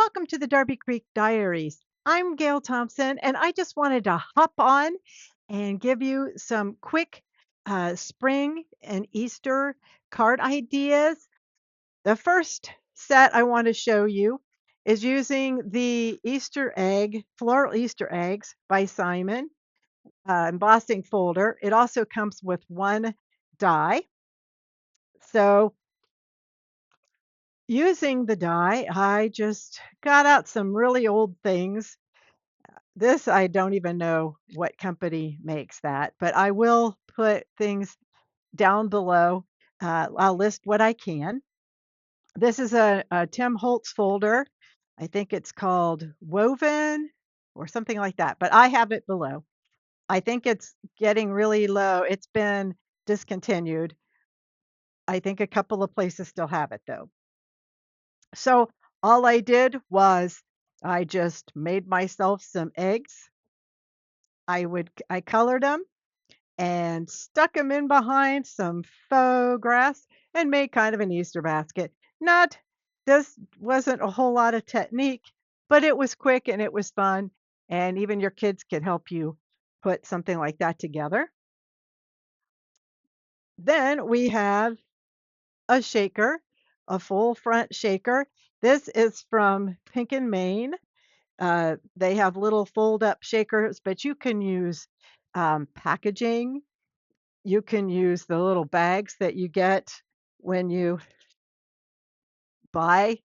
Welcome to the Darby Creek Diaries. I'm Gail Thompson, and I just wanted to hop on and give you some quick spring and Easter card ideas. The first set I want to show you is using the Easter egg, floral Easter eggs by Simon embossing folder. It also comes with one die. So using the die, I just got out some really old things. This, I don't even know what company makes that, but I will put things down below. I'll list what I can. This is a Tim Holtz folder. I think it's called Woven or something like that, but I have it below. I think it's getting really low. It's been discontinued. I think a couple of places still have it though. So all I did was I just made myself some eggs. I colored them and stuck them in behind some faux grass and made kind of an Easter basket. Not This wasn't a whole lot of technique, but it was quick and it was fun. And even your kids could help you put something like that together. Then we have a shaker, a full front shaker. This is from Pink and Maine. They have little fold up shakers, but you can use packaging. You can use the little bags that you get when you buy.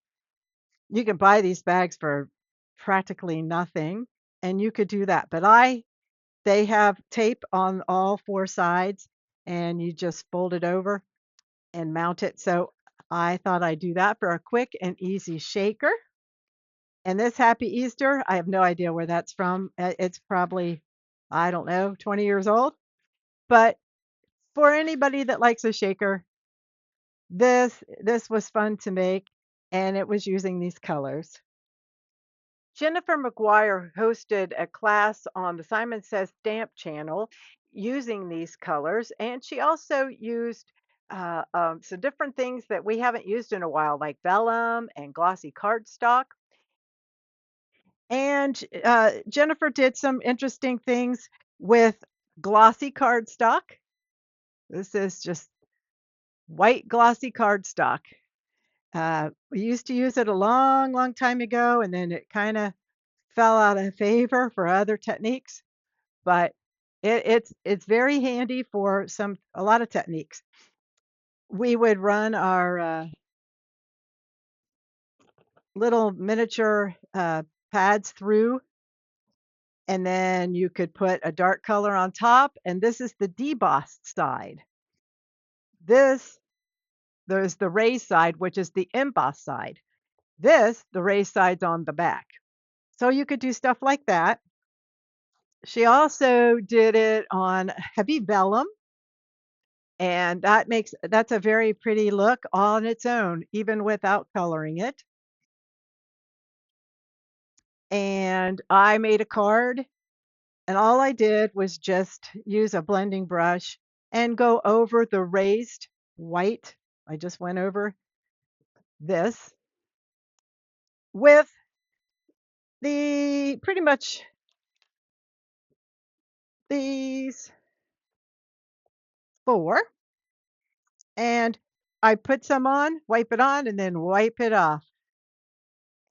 You can buy these bags for practically nothing, and you could do that. But they have tape on all four sides, and you just fold it over and mount it. So I thought I'd do that for a quick and easy shaker. And this Happy Easter, I have no idea where that's from. It's probably, I don't know, 20 years old. But for anybody that likes a shaker, this was fun to make, and it was using these colors. Jennifer McGuire hosted a class on the Simon Says Stamp channel using these colors, and she also used some different things that we haven't used in a while, like vellum and glossy cardstock. And Jennifer did some interesting things with glossy cardstock. This is just white glossy cardstock. We used to use it a long, long time ago, and then it kind of fell out of favor for other techniques. But it's very handy for a lot of techniques. We would run our little miniature pads through, and then you could put a dark color on top. And this is the debossed side. There's the raised side, which is the embossed side. The raised side's on the back. So you could do stuff like that. She also did it on heavy vellum, and that's a very pretty look on its own, even without coloring it. And I made a card, and all I did was just use a blending brush and go over the raised white. I just went over this with pretty much these four, and I put some on, wipe it on, and then wipe it off.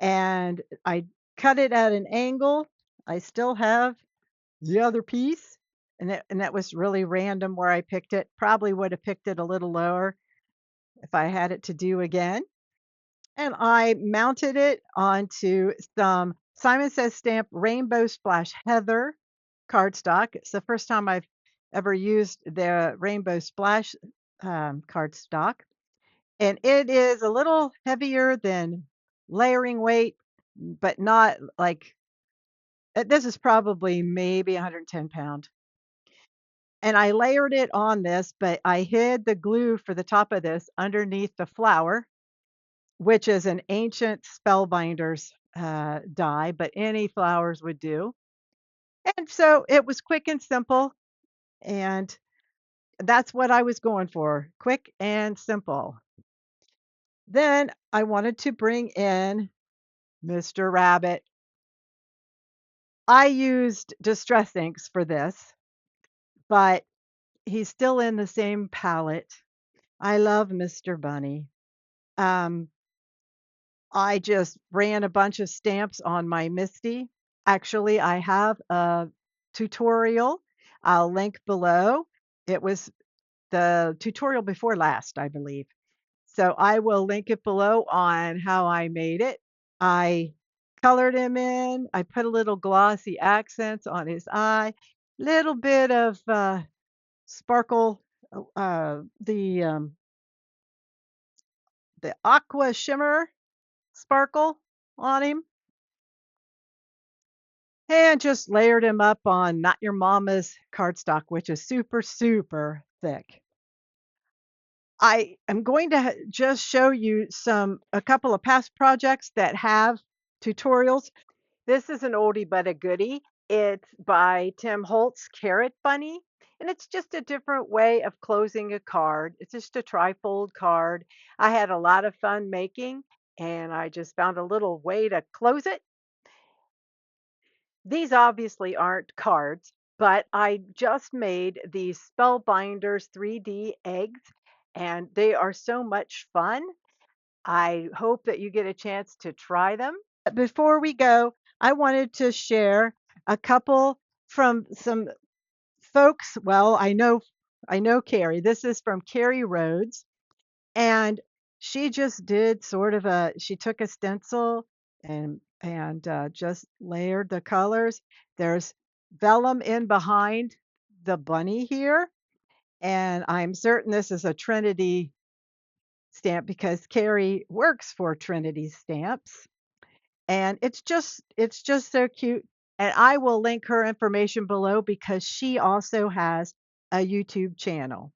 And I cut it at an angle. I still have the other piece, and that was really random where I picked it. Probably would have picked it a little lower if I had it to do again. And I mounted it onto some Simon Says Stamp Rainbow Splash Heather cardstock. It's the first time I've ever used the Rainbow Splash cardstock. And it is a little heavier than layering weight, but not like this is probably maybe 110 pound. And I layered it on this, but I hid the glue for the top of this underneath the flower, which is an ancient Spellbinders die, but any flowers would do. And so it was quick and simple, and that's what I was going for, quick and simple. Then I wanted to bring in Mr. Rabbit. I used Distress Inks for this, but he's still in the same palette. I love Mr. Bunny. Um, I just ran a bunch of stamps on my Misty. Actually, I have a tutorial. I'll link below. It was the tutorial before last, I believe. So I will link it below on how I made it. I colored him in. I put a little glossy accents on his eye, little bit of sparkle, the aqua shimmer sparkle on him, and just layered him up on Not Your Mama's cardstock, which is super, super thick. I am going to just show you a couple of past projects that have tutorials. This is an oldie but a goodie. It's by Tim Holtz, Carrot Bunny, and it's just a different way of closing a card. It's just a trifold card. I had a lot of fun making, and I just found a little way to close it. These obviously aren't cards, but I just made these Spellbinders 3D eggs, and they are so much fun. I hope that you get a chance to try them. Before we go, I wanted to share a couple from some folks. Well, I know Carrie. This is from Carrie Rhoades, and she just did sort of she took a stencil and just layered the colors. There's vellum in behind the bunny here, and I'm certain this is a Trinity stamp because Carrie works for Trinity Stamps. And it's just so cute. And I will link her information below because she also has a YouTube channel.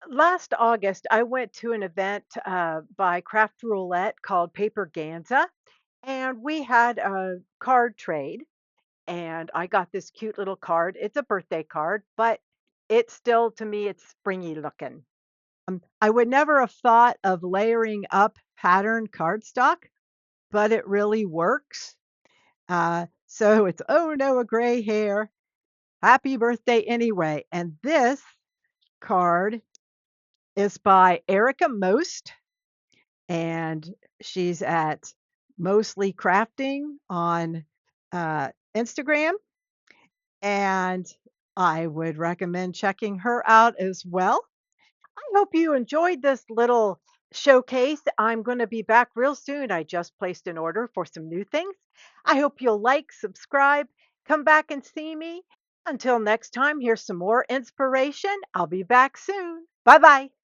Last August, I went to an event by Craft Roulette called Paper Ganza, and we had a card trade. And I got this cute little card. It's a birthday card, but it's still, to me, it's springy looking. I would never have thought of layering up patterned cardstock, but it really works. So it's "Oh no, a gray hair. Happy birthday anyway." And this card is by Erica Most, and she's at Mostly Crafting on Instagram. And I would recommend checking her out as well. I hope you enjoyed this little showcase. I'm going to be back real soon. I just placed an order for some new things. I hope you'll like, subscribe, come back and see me. Until next time, here's some more inspiration. I'll be back soon. Bye bye.